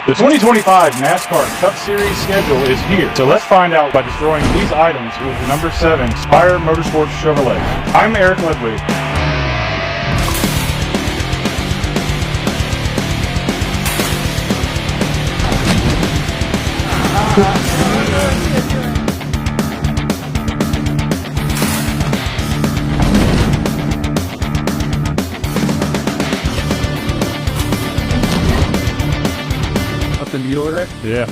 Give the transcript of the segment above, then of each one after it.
The 2025 NASCAR Cup Series schedule is here, so let's find out by destroying these items with the number 7 Spire Motorsports Chevrolet. I'm Eric Ludwig. Nothing to do with it? Yeah.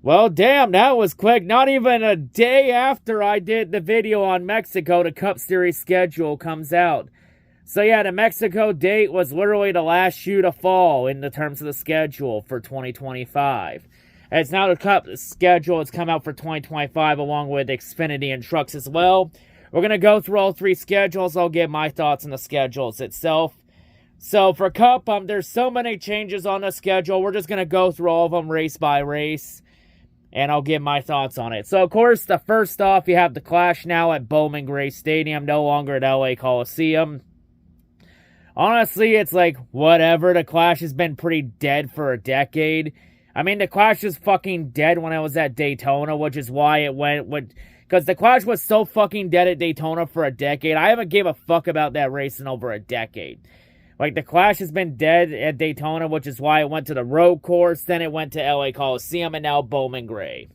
Well, damn, that was quick. Not even a day after I did the video on Mexico, the Cup Series schedule comes out. So yeah, the Mexico date was literally the last shoe to fall in the terms of the schedule for 2025. And it's now the Cup schedule. It's come out for 2025 along with Xfinity and Trucks as well. We're going to go through all three schedules. I'll give my thoughts on the schedules itself. So for Cup, there's so many changes on the schedule. We're just going to go through all of them race by race. And I'll give my thoughts on it. So, of course, the first off, you have the Clash now at Bowman Gray Stadium, no longer at LA Coliseum. Honestly, it's like, whatever. The Clash has been pretty dead for a decade. I mean, the Clash was fucking dead when I was at Daytona, which is why it went with... Because the Clash was so fucking dead at Daytona for a decade. I haven't gave a fuck about that race in over a decade. Like, the Clash has been dead at Daytona, which is why it went to the road course, then it went to LA Coliseum, and now Bowman Gray.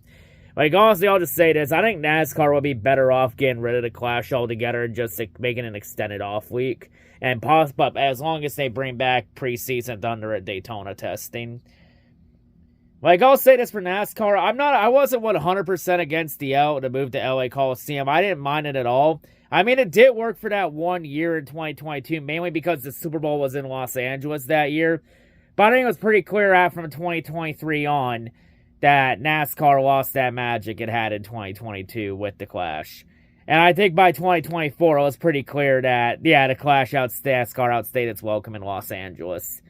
Like, honestly, I'll just say this. I think NASCAR would be better off getting rid of the Clash altogether and just making an extended off week. And but as long as they bring back preseason Thunder at Daytona testing. Like, I'll say this for NASCAR. I wasn't 100% against the move to LA Coliseum. I didn't mind it at all. I mean, it did work for that 1 year in 2022, mainly because the Super Bowl was in Los Angeles that year. But I think it was pretty clear out from 2023 on that NASCAR lost that magic it had in 2022 with the Clash. And I think by 2024, it was pretty clear that, yeah, the Clash NASCAR outstayed its welcome in Los Angeles.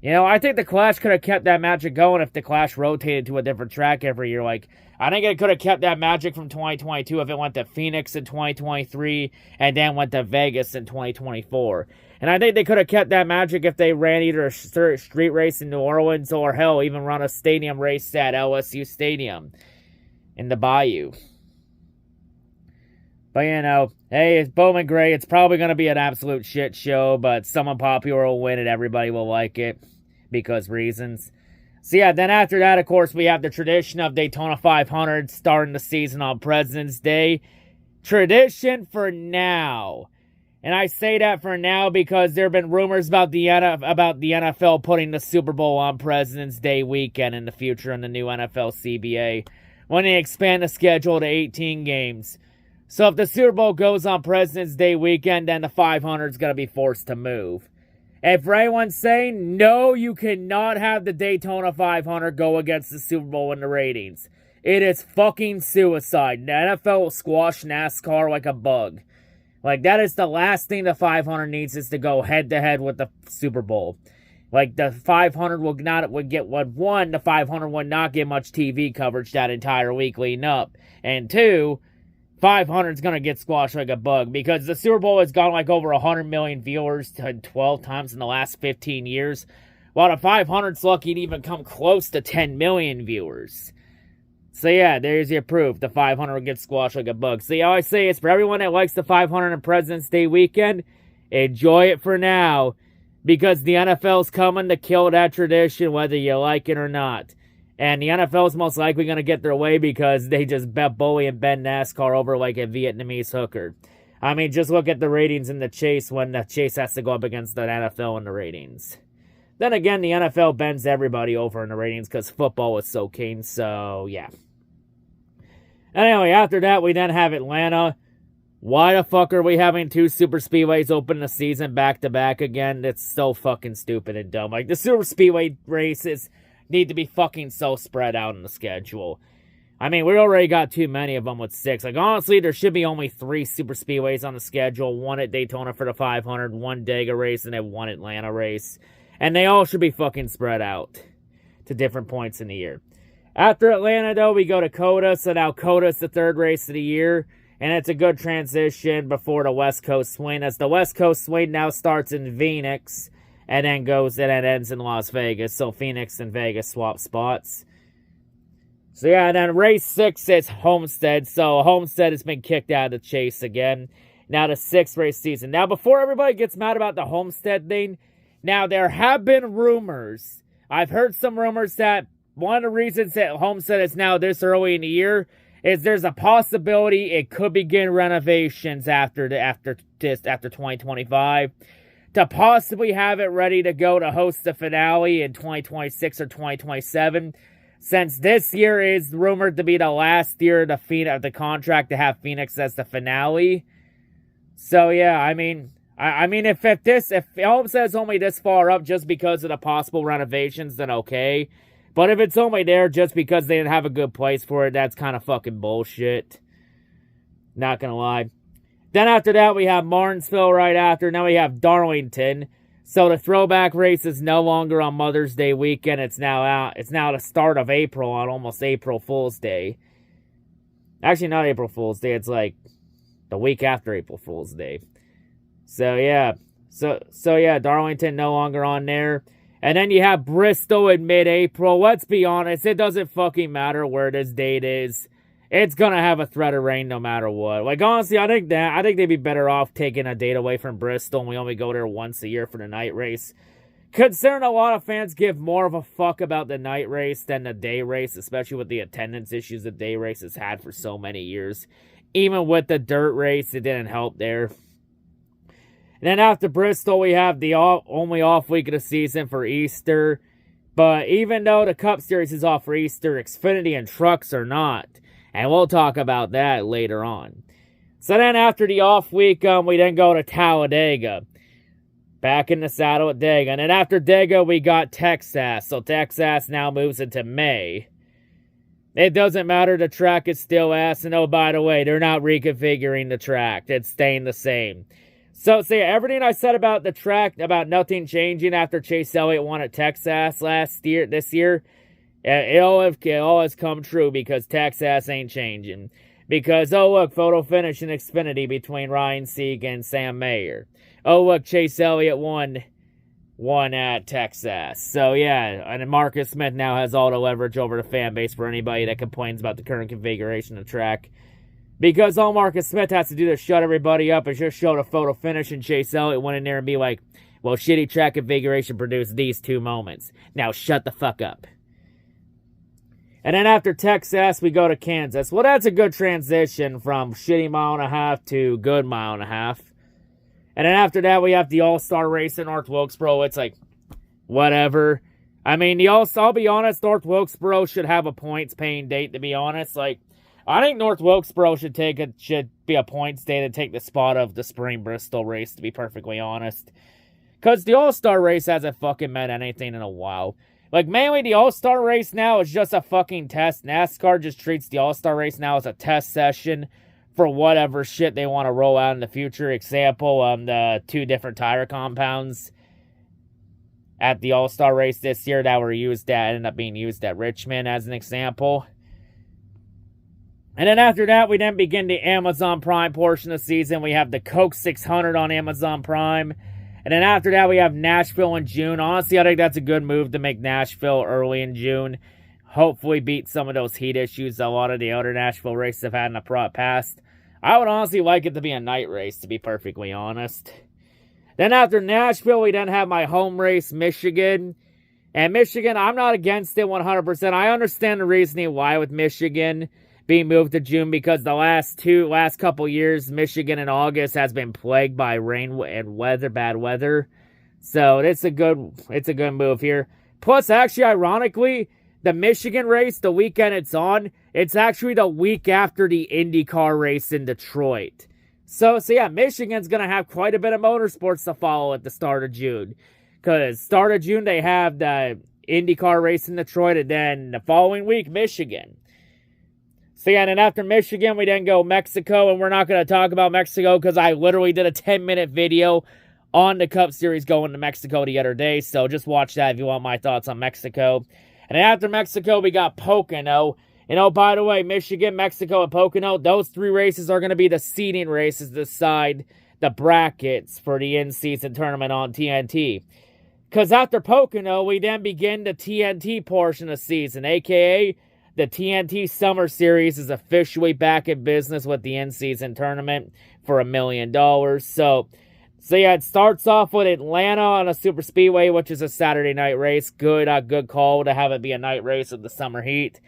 You know, I think the Clash could have kept that magic going if the Clash rotated to a different track every year. Like, I think it could have kept that magic from 2022 if it went to Phoenix in 2023 and then went to Vegas in 2024. And I think they could have kept that magic if they ran either a street race in New Orleans or, hell, even run a stadium race at LSU Stadium in the Bayou. But, you know, hey, it's Bowman Gray. It's probably going to be an absolute shit show, but someone popular will win and everybody will like it because reasons. So, yeah, then after that, of course, we have the tradition of Daytona 500 starting the season on President's Day. Tradition for now. And I say that for now because there have been rumors about the NFL putting the Super Bowl on President's Day weekend in the future in the new NFL CBA when they expand the schedule to 18 games. So if the Super Bowl goes on President's Day weekend, then the 500 is going to be forced to move. And for anyone saying, no, you cannot have the Daytona 500 go against the Super Bowl in the ratings. It is fucking suicide. The NFL will squash NASCAR like a bug. Like, that is the last thing the 500 needs is to go head-to-head with the Super Bowl. Like, the 500 would get what, one, the 500 would not get much TV coverage that entire week leading up. And two, 500 is going to get squashed like a bug because the Super Bowl has gone like over 100 million viewers 12 times in the last 15 years, while the 500's lucky to even come close to 10 million viewers. So yeah, there's your proof. The 500 will get squashed like a bug. So I always say it's for everyone that likes the 500 on President's Day weekend, enjoy it for now. Because the NFL's coming to kill that tradition, whether you like it or not. And the NFL's most likely going to get their way because they just bully and bend NASCAR over like a Vietnamese hooker. I mean, just look at the ratings in the chase when the chase has to go up against the NFL in the ratings. Then again, the NFL bends everybody over in the ratings because football is so keen, so yeah. Anyway, after that, we then have Atlanta. Why the fuck are we having 2 super speedways open the season back-to-back again? It's so fucking stupid and dumb. Like, the super speedway races need to be fucking so spread out in the schedule. I mean, we already got too many of them with 6. Like, honestly, there should be only 3 super speedways on the schedule. 1 at Daytona for the 500, 1 Dega race, and then 1 Atlanta race. And they all should be fucking spread out to different points in the year. After Atlanta, though, we go to COTA. So now COTA's the 3rd race of the year. And it's a good transition before the West Coast swing, as the West Coast swing now starts in Phoenix and then ends in Las Vegas. So Phoenix and Vegas swap spots. So yeah, and then race 6 is Homestead. So Homestead has been kicked out of the chase again. Now the 6th race season. Now before everybody gets mad about the Homestead thing, now there have been rumors. I've heard some rumors that one of the reasons that Homestead is now this early in the year is there's a possibility it could begin renovations after 2025 to possibly have it ready to go to host the finale in 2026 or 2027. Since this year is rumored to be the last year of the contract to have Phoenix as the finale. So yeah, I mean if Homestead's only this far up just because of the possible renovations, then okay. But if it's only there just because they didn't have a good place for it, that's kind of fucking bullshit. Not gonna lie. Then after that, we have Martinsville right after. Now we have Darlington. So the throwback race is no longer on Mother's Day weekend. It's now out. It's now the start of April on almost April Fool's Day. Actually, not April Fool's Day. It's like the week after April Fool's Day. So yeah. So yeah, Darlington no longer on there. And then you have Bristol in mid-April. Let's be honest, it doesn't fucking matter where this date is. It's gonna have a threat of rain no matter what. Like, honestly, I think they'd be better off taking a date away from Bristol and we only go there once a year for the night race. Considering a lot of fans give more of a fuck about the night race than the day race, especially with the attendance issues the day race has had for so many years. Even with the dirt race, it didn't help there. And then after Bristol, we have the only off week of the season for Easter. But even though the Cup Series is off for Easter, Xfinity and Trucks are not. And we'll talk about that later on. So then after the off week, we then go to Talladega. Back in the saddle at Dega. And then after Dega, we got Texas. So Texas now moves into May. It doesn't matter, the track is still ass. And oh, by the way, they're not reconfiguring the track. It's staying the same. So everything I said about the track, about nothing changing after Chase Elliott won at Texas this year, it all has come true because Texas ain't changing. Because, oh look, photo finish in Xfinity between Ryan Sieg and Sam Mayer. Oh look, Chase Elliott won at Texas. So yeah, and Marcus Smith now has all the leverage over the fan base for anybody that complains about the current configuration of the track. Because all Marcus Smith has to do to shut everybody up is just show the photo finish and Chase Elliott went in there and be like, well, shitty track configuration produced these 2 moments. Now shut the fuck up. And then after Texas, we go to Kansas. Well, that's a good transition from shitty 1.5 miles to good 1.5 miles. And then after that, we have the All-Star race in North Wilkesboro. It's like, whatever. I mean, I'll be honest, North Wilkesboro should have a points-paying date, to be honest. Like, I think North Wilkesboro should be a points day to take the spot of the Spring Bristol race, to be perfectly honest. Because the All-Star race hasn't fucking meant anything in a while. Like, mainly the All-Star race now is just a fucking test. NASCAR just treats the All-Star race now as a test session for whatever shit they want to roll out in the future. Example, the 2 different tire compounds. at the All-Star race this year that ended up being used at Richmond as an example. And then after that, we then begin the Amazon Prime portion of the season. We have the Coke 600 on Amazon Prime. And then after that, we have Nashville in June. Honestly, I think that's a good move to make Nashville early in June. Hopefully beat some of those heat issues a lot of the other Nashville races have had in the past. I would honestly like it to be a night race, to be perfectly honest. Then after Nashville, we then have my home race, Michigan. And Michigan, I'm not against it 100%. I understand the reasoning why with Michigan being moved to June, because the last couple years, Michigan in August has been plagued by rain and bad weather. So it's a good move here. Plus, actually, ironically, the Michigan race, the weekend it's on, it's actually the week after the IndyCar race in Detroit. So yeah, Michigan's going to have quite a bit of motorsports to follow at the start of June. Because start of June, they have the IndyCar race in Detroit, and then the following week, Michigan. So yeah, and then after Michigan, we then go Mexico, and we're not going to talk about Mexico because I literally did a 10-minute video on the Cup Series going to Mexico the other day, so just watch that if you want my thoughts on Mexico. And then after Mexico, we got Pocono. And oh, by the way, Michigan, Mexico, and Pocono, those 3 races are going to be the seeding races to decide the brackets for the in-season tournament on TNT. Because after Pocono, we then begin the TNT portion of the season, a.k.a. the TNT Summer Series is officially back in business with the in-season tournament for $1 million. So yeah, it starts off with Atlanta on a super speedway, which is a Saturday night race. Good call to have it be a night race of the summer heat.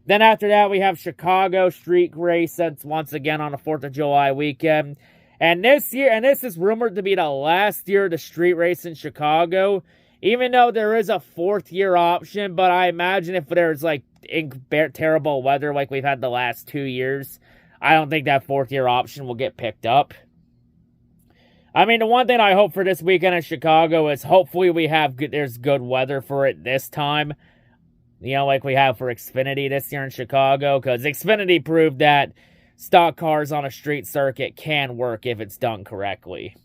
Then after that, we have Chicago street race. That's once again on the 4th of July weekend. And this is rumored to be the last year of the street race in Chicago, even though there is a 4th year option. But I imagine if there's terrible weather like we've had the last 2 years, I don't think that 4th year option will get picked up. I mean, the one thing I hope for this weekend in Chicago is hopefully there's good weather for it this time. You know, like we have for Xfinity this year in Chicago, because Xfinity proved that stock cars on a street circuit can work if it's done correctly.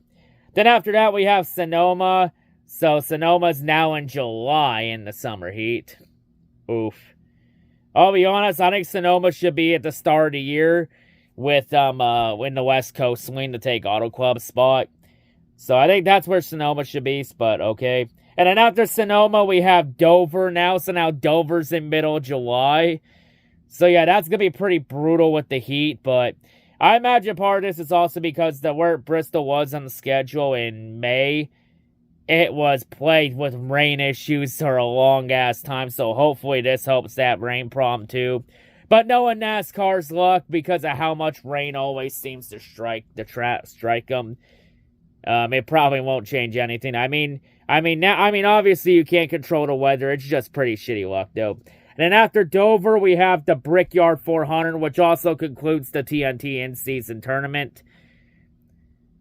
Then after that, we have Sonoma. So Sonoma's now in July in the summer heat. Oof. I'll be honest, I think Sonoma should be at the start of the year with in the West Coast swing to take Auto Club's spot. So I think that's where Sonoma should be, but okay. And then after Sonoma, we have Dover now. So now Dover's in middle of July. So yeah, that's going to be pretty brutal with the heat. But I imagine part of this is also because where Bristol was on the schedule in May, it was plagued with rain issues for a long-ass time. So hopefully this helps that rain problem too. But knowing NASCAR's luck, because of how much rain always seems to strike them, it probably won't change anything. I mean, obviously you can't control the weather. It's just pretty shitty luck, though. And then after Dover, we have the Brickyard 400, which also concludes the TNT in-season tournament.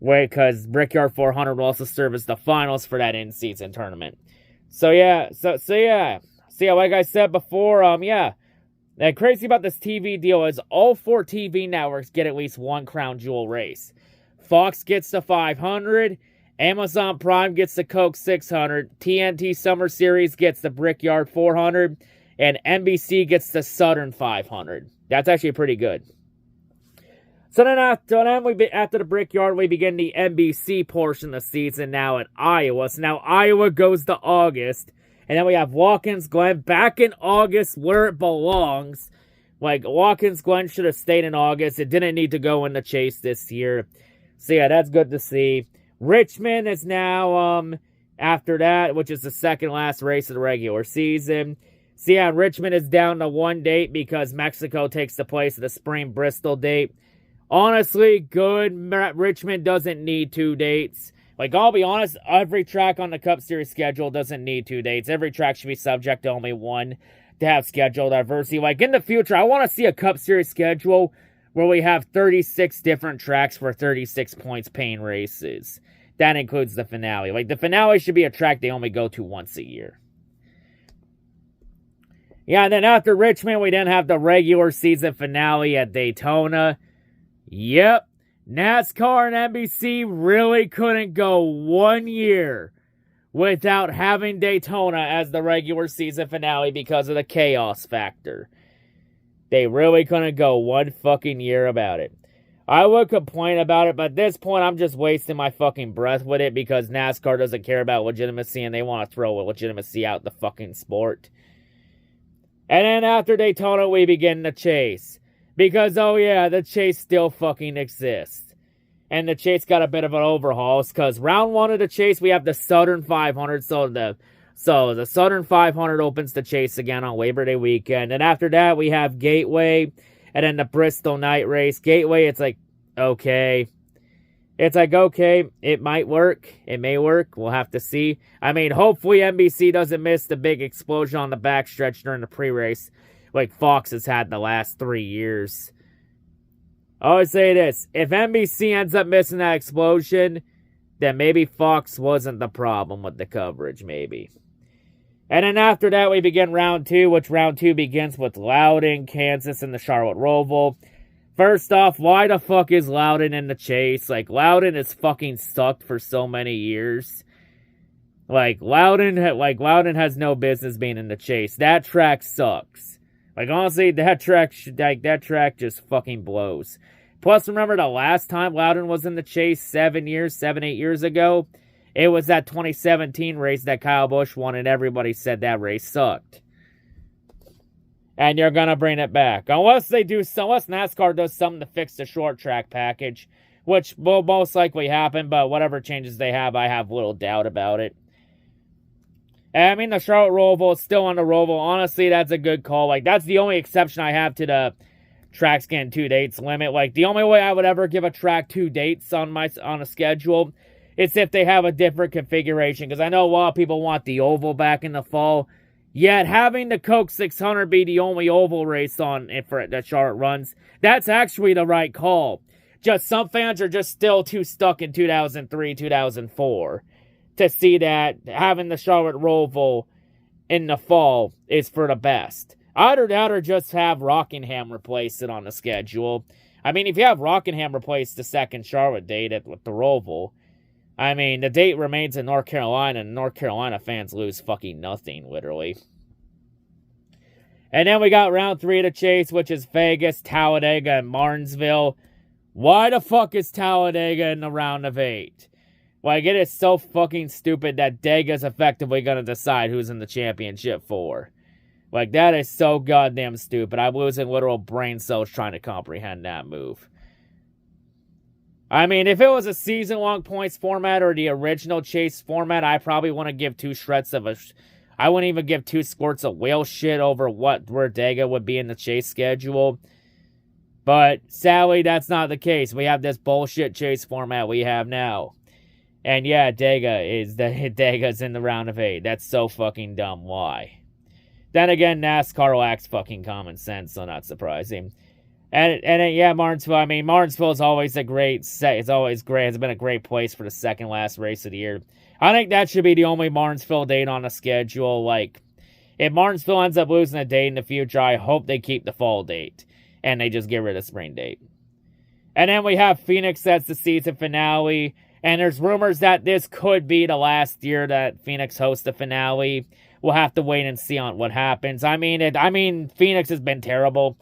Because Brickyard 400 will also serve as the finals for that in-season tournament. So yeah, like I said before, And crazy about this TV deal is all 4 TV networks get at least one crown jewel race. Fox gets the 500, Amazon Prime gets the Coke 600, TNT Summer Series gets the Brickyard 400, and NBC gets the Southern 500. That's actually pretty good. So then after the Brickyard, we begin the NBC portion of the season now at Iowa. So now Iowa goes to August. And then we have Watkins Glen back in August where it belongs. Like, Watkins Glen should have stayed in August. It didn't need to go in the chase this year. So yeah, that's good to see. Richmond is now, after that, which is the second last race of the regular season. So yeah, Richmond is down to 1 date because Mexico takes the place of the spring Bristol date. Honestly, good. Richmond doesn't need 2 dates. Like, I'll be honest, every track on the Cup Series schedule doesn't need 2 dates. Every track should be subject to only 1 to have schedule diversity. Like, in the future, I want to see a Cup Series schedule where we have 36 different tracks for 36 points paying races. That includes the finale. Like, the finale should be a track they only go to once a year. Yeah, and then after Richmond, we then have the regular season finale at Daytona. Yep. NASCAR and NBC really couldn't go 1 year without having Daytona as the regular season finale because of the chaos factor. They really couldn't go one fucking year about it. I would complain about it, but at this point, I'm just wasting my fucking breath with it because NASCAR doesn't care about legitimacy and they want to throw legitimacy out the fucking sport. And then after Daytona, we begin the chase. Because, oh yeah, the chase still fucking exists. And the chase got a bit of an overhaul because round 1 of the chase, we have the Southern 500. So the Southern 500 opens the chase again on Labor Day weekend. And after that, we have Gateway. And then the Bristol night race. Gateway, it's like, okay. It's like, okay, it might work. It may work. We'll have to see. I mean, hopefully NBC doesn't miss the big explosion on the backstretch during the pre-race like Fox has had the last 3 years. I always say this. If NBC ends up missing that explosion, then maybe Fox wasn't the problem with the coverage, maybe. And then after that, we begin round 2, which round 2 begins with Loudon, Kansas, and the Charlotte Roval. First off, why the fuck is Loudon in the chase? Like, Loudon has fucking sucked for so many years. Like, Loudon has no business being in the chase. That track sucks. Like, honestly, that track just fucking blows. Plus, remember the last time Loudon was in the chase 7, 8 years ago? It was that 2017 race that Kyle Busch won, and everybody said that race sucked. And you're gonna bring it back. Unless NASCAR does something to fix the short track package, which will most likely happen, but whatever changes they have, I have little doubt about it. And I mean, the Charlotte Roval is still on the Roval. Honestly, that's a good call. Like, that's the only exception I have to the tracks getting 2 dates limit. Like, the only way I would ever give a track 2 dates on a schedule is if they have a different configuration. Because I know a lot of people want the oval back in the fall. Yet, having the Coke 600 be the only oval race that Charlotte runs, that's actually the right call. Just some fans are just still too stuck in 2003, 2004 to see that having the Charlotte Roval in the fall is for the best. Either that or just have Rockingham replace it on the schedule. I mean, if you have Rockingham replace the second Charlotte date with the Roval, I mean, the date remains in North Carolina, and North Carolina fans lose fucking nothing, literally. And then we got round 3 of the chase, which is Vegas, Talladega, and Martinsville. Why the fuck is Talladega in the round of 8? Like, it is so fucking stupid that Dega's effectively going to decide who's in the championship for. Like, that is so goddamn stupid. I'm losing literal brain cells trying to comprehend that move. I mean, if it was a season-long points format or the original chase format, I probably wouldn't give 2 shreds of I wouldn't even give 2 squirts of whale shit over where Dega would be in the chase schedule. But sadly, that's not the case. We have this bullshit chase format we have now. And yeah, Dega's in the round of 8. That's so fucking dumb. Why? Then again, NASCAR lacks fucking common sense, so not surprising. And yeah, Martinsville. I mean, Martinsville is always a great set. It's always great. It's been a great place for the second last race of the year. I think that should be the only Martinsville date on the schedule. Like, if Martinsville ends up losing a date in the future, I hope they keep the fall date and they just get rid of the spring date. And then we have Phoenix. That's the season finale. And there's rumors that this could be the last year that Phoenix hosts the finale. We'll have to wait and see on what happens. I mean, Phoenix has been terrible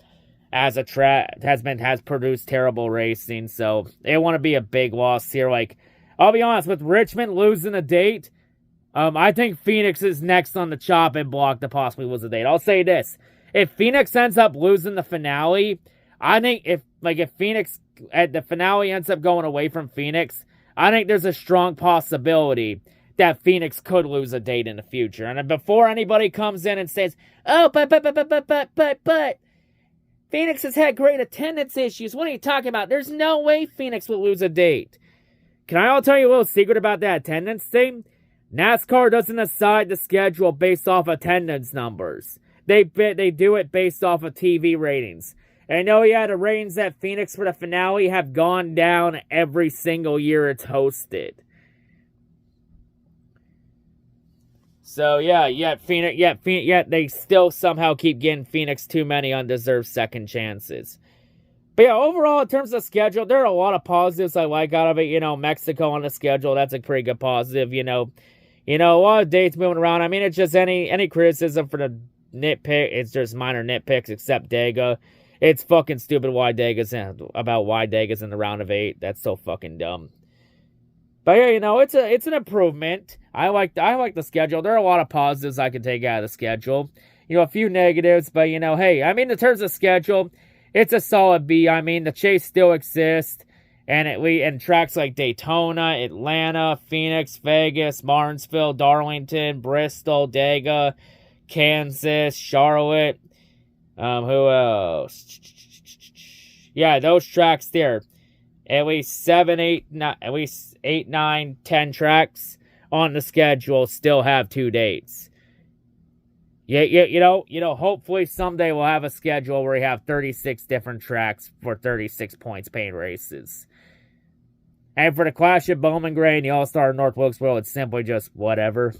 as a track, has produced terrible racing, so it want to be a big loss here. Like, I'll be honest, with Richmond losing a date, I think Phoenix is next on the chopping block to possibly lose a date. I'll say this: if Phoenix ends up losing the finale, I think if Phoenix at the finale ends up going away from Phoenix, I think there's a strong possibility that Phoenix could lose a date in the future. And before anybody comes in and says, "Oh, but Phoenix has had great attendance issues," what are you talking about? There's no way Phoenix will lose a date. Can I all tell you a little secret about that attendance thing? NASCAR doesn't decide the schedule based off attendance numbers. They do it based off of TV ratings. And I know, yeah, the ratings at Phoenix for the finale have gone down every single year it's hosted. So, yet they still somehow keep getting Phoenix too many undeserved second chances. But yeah, overall, in terms of schedule, there are a lot of positives I like out of it. You know, Mexico on the schedule, that's a pretty good positive. You know, You know, a lot of dates moving around. I mean, it's just any criticism for the nitpick. It's just minor nitpicks, except Dega. It's fucking stupid why Dega's in the round of 8. That's so fucking dumb. But yeah, you know, it's an improvement. I like the schedule. There are a lot of positives I can take out of the schedule. You know, a few negatives, but you know, hey, I mean, in terms of schedule, it's a solid B. I mean, the chase still exists, and tracks like Daytona, Atlanta, Phoenix, Vegas, Martinsville, Darlington, Bristol, Dega, Kansas, Charlotte. Who else? Yeah, those tracks there. At least 8, 9, 10 tracks on the schedule still have 2 dates. Yeah, you know, hopefully someday we'll have a schedule where we have 36 different tracks for 36 points paid races. And for the Clash at Bowman Gray and the All-Star North Wilkesboro, it's simply just whatever.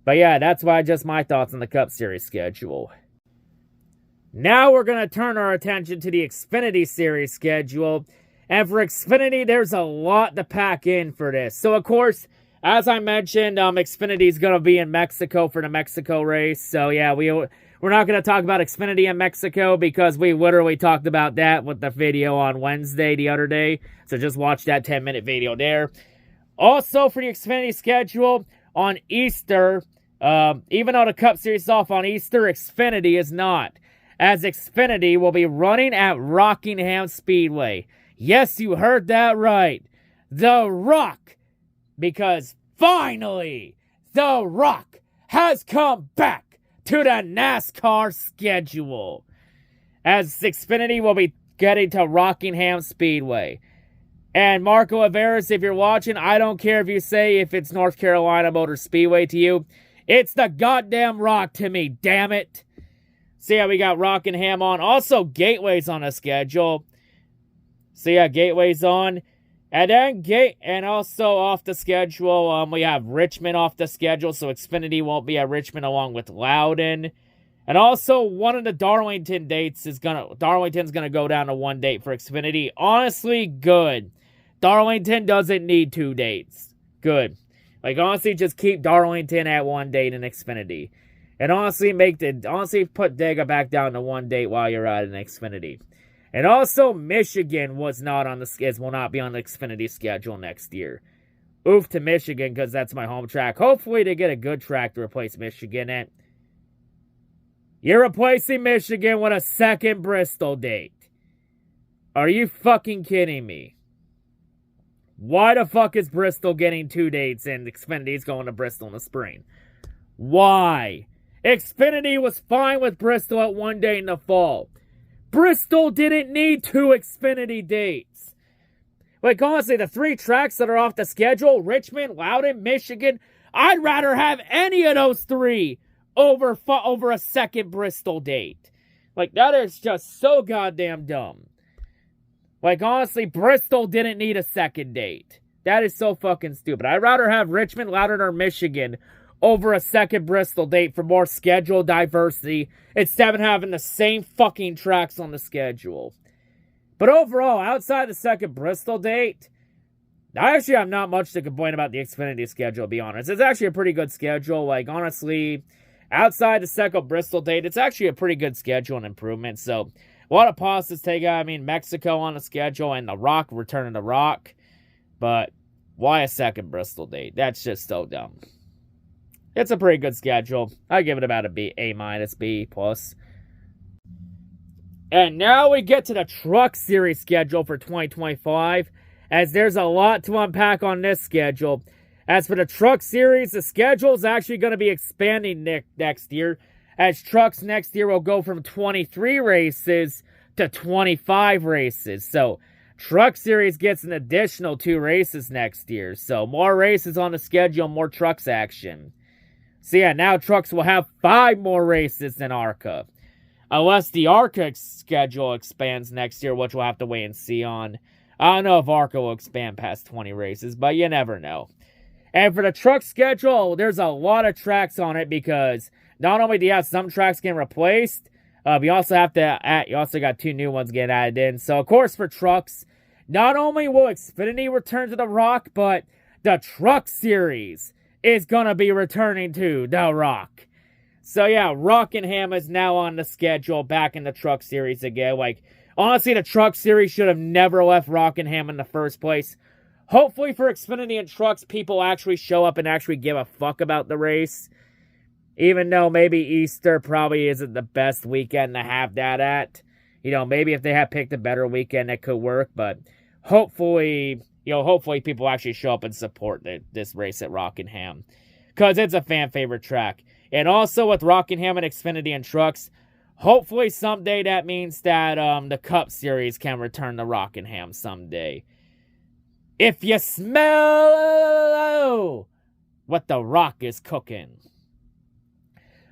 But yeah, that's just my thoughts on the Cup Series schedule. Now we're going to turn our attention to the Xfinity Series schedule. And for Xfinity, there's a lot to pack in for this. So, of course, as I mentioned, Xfinity is going to be in Mexico for the Mexico race. So, yeah, we're not going to talk about Xfinity in Mexico because we literally talked about that with the video on Wednesday the other day. So, just watch that 10-minute video there. Also, for the Xfinity schedule, on Easter, even though the Cup Series is off on Easter, Xfinity is not. As Xfinity will be running at Rockingham Speedway. Yes, you heard that right. The Rock. Because finally, The Rock has come back to the NASCAR schedule. As Xfinity will be getting to Rockingham Speedway. And Marco Averis, if you're watching, I don't care if you say if it's North Carolina Motor Speedway to you. It's the goddamn Rock to me, damn it. So yeah, we got Rockingham on. Also, Gateway's on the schedule. So yeah, Gateway's on. And then also off the schedule, we have Richmond off the schedule, so Xfinity won't be at Richmond along with Loudon. And also, one of the Darlington dates Darlington's gonna go down to 1 date for Xfinity. Honestly, good. Darlington doesn't need 2 dates. Good. Like, honestly, just keep Darlington at 1 date in Xfinity. And honestly, put Dega back down to 1 date while you're at an Xfinity. And also, Michigan will not be on the Xfinity schedule next year. Oof to Michigan, because that's my home track. Hopefully they get a good track to replace Michigan at. You're replacing Michigan with a second Bristol date. Are you fucking kidding me? Why the fuck is Bristol getting 2 dates and Xfinity's going to Bristol in the spring? Why? Xfinity was fine with Bristol at 1 day in the fall. Bristol didn't need 2 Xfinity dates. Like, honestly, the 3 tracks that are off the schedule, Richmond, Loudon, Michigan, I'd rather have any of those 3 over a second Bristol date. Like, that is just so goddamn dumb. Like, honestly, Bristol didn't need a second date. That is so fucking stupid. I'd rather have Richmond, Loudon, or Michigan over a second Bristol date for more schedule diversity instead of having the same fucking tracks on the schedule. But overall, outside the second Bristol date, I actually have not much to complain about the Xfinity schedule, to be honest. It's actually a pretty good schedule. Like, honestly, outside the second Bristol date, it's actually a pretty good schedule and improvement. So, a lot of positives take out. I mean, Mexico on the schedule and The Rock returning to Rock. But why a second Bristol date? That's just so dumb. It's a pretty good schedule. I give it about a B, A-, B+. And now we get to the Truck Series schedule for 2025, as there's a lot to unpack on this schedule. As for the Truck Series, the schedule is actually going to be expanding next year, as trucks next year will go from 23 races to 25 races. So, Truck Series gets an additional 2 races next year. So, more races on the schedule, more trucks action. So yeah, now trucks will have 5 more races than ARCA. Unless the ARCA schedule expands next year, which we'll have to wait and see on. I don't know if ARCA will expand past 20 races, but you never know. And for the truck schedule, there's a lot of tracks on it because not only do you have some tracks getting replaced, you also got 2 new ones getting added in. So of course for trucks, not only will Xfinity return to the Rock, but the Truck Series is going to be returning to The Rock. So yeah, Rockingham is now on the schedule back in the Truck Series again. Like, honestly, the Truck Series should have never left Rockingham in the first place. Hopefully for Xfinity and Trucks, people actually show up and actually give a fuck about the race. Even though maybe Easter probably isn't the best weekend to have that at. You know, maybe if they had picked a better weekend, it could work. But hopefully, hopefully people actually show up and support this race at Rockingham. Because it's a fan favorite track. And also with Rockingham and Xfinity and Trucks, hopefully someday that means that the Cup Series can return to Rockingham someday. If you smell what The Rock is cooking.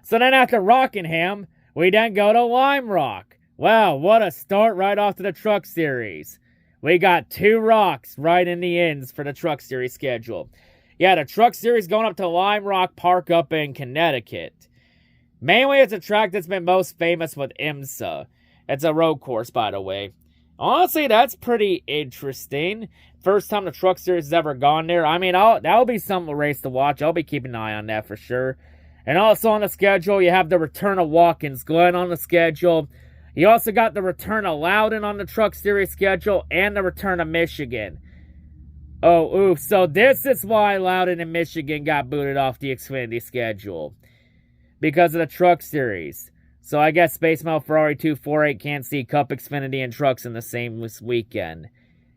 So then after Rockingham, we then go to Lime Rock. Wow, what a start right off to the Truck Series. We got 2 rocks right in the ends for the Truck Series schedule. Yeah, the Truck Series going up to Lime Rock Park up in Connecticut. Mainly, it's a track that's been most famous with IMSA. It's a road course, by the way. Honestly, that's pretty interesting. First time the Truck Series has ever gone there. I mean, that'll be some race to watch. I'll be keeping an eye on that for sure. And also on the schedule, you have the return of Watkins Glen on the schedule. You also got the return of Loudon on the Truck Series schedule and the return of Michigan. Oh, oof. So this is why Loudon and Michigan got booted off the Xfinity schedule. Because of the Truck Series. So I guess Space Mount Ferrari 248 can't see Cup, Xfinity, and Trucks in the same weekend.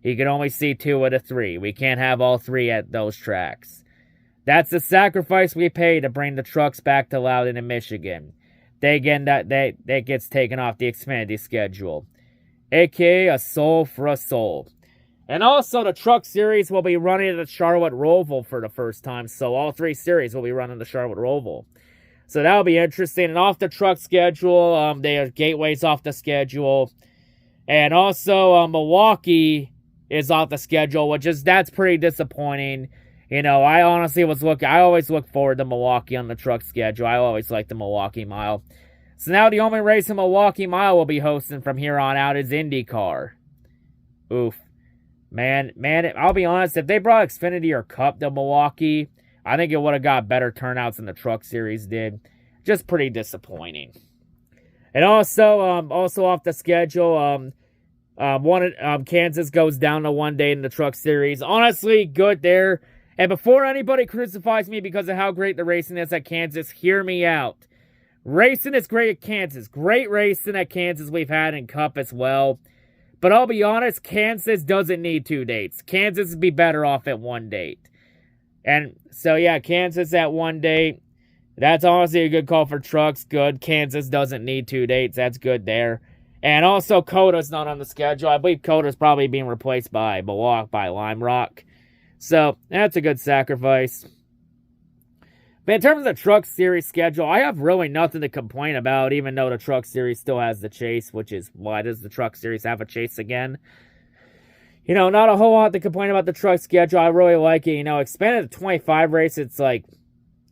He can only see 2 of the 3. We can't have all 3 at those tracks. That's the sacrifice we pay to bring the trucks back to Loudon and Michigan. That gets taken off the Xfinity schedule. AKA a soul for a soul. And also, the Truck Series will be running at the Charlotte Roval for the first time. So all 3 series will be running the Charlotte Roval. So that'll be interesting. And off the truck schedule, their Gateway's off the schedule. And also, Milwaukee is off the schedule, that's pretty disappointing. You know, I always look forward to Milwaukee on the truck schedule. I always like the Milwaukee Mile. So now the only race in Milwaukee Mile will be hosting from here on out is IndyCar. Oof. Man, I'll be honest, if they brought Xfinity or Cup to Milwaukee, I think it would have got better turnouts than the Truck Series did. Just pretty disappointing. And also off the schedule, Kansas goes down to 1 day in the Truck Series. Honestly, good there. And before anybody crucifies me because of how great the racing is at Kansas, hear me out. Racing is great at Kansas. Great racing at Kansas we've had in Cup as well. But I'll be honest, Kansas doesn't need 2 dates. Kansas would be better off at 1 date. And so, yeah, Kansas at 1 date. That's honestly a good call for trucks. Good. Kansas doesn't need 2 dates. That's good there. And also, Coda's not on the schedule. I believe Coda's probably being replaced by Lime Rock. So, that's a good sacrifice. But in terms of the Truck Series schedule, I have really nothing to complain about, even though the Truck Series still has the chase, which is, why does the Truck Series have a chase again? You know, not a whole lot to complain about the truck schedule. I really like it. You know, expanded to 25 race, it's like,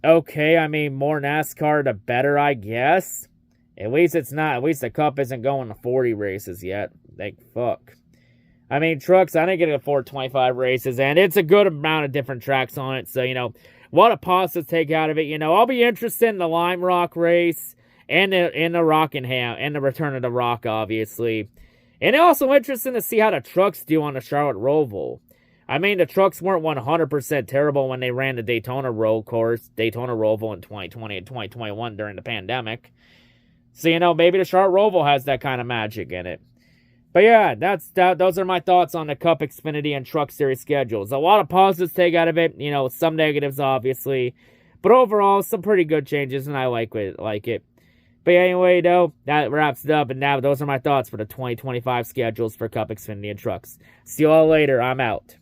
okay, I mean, more NASCAR, the better, I guess. At least it's not. At least the Cup isn't going to 40 races yet. Thank fuck. I mean, trucks, I didn't get to afford 25 races, and it's a good amount of different tracks on it. So, you know, what a positive take out of it. You know, I'll be interested in the Lime Rock race and the Rockingham and the return of the Rock, obviously. And also interesting to see how the trucks do on the Charlotte Roval. I mean, the trucks weren't 100% terrible when they ran the Daytona Roval in 2020 and 2021 during the pandemic. So, you know, maybe the Charlotte Roval has that kind of magic in it. But yeah, those are my thoughts on the Cup, Xfinity, and Truck Series schedules. A lot of positives take out of it, you know, some negatives, obviously. But overall, some pretty good changes, and I like it. But anyway, though, that wraps it up, and now those are my thoughts for the 2025 schedules for Cup, Xfinity, and Trucks. See you all later. I'm out.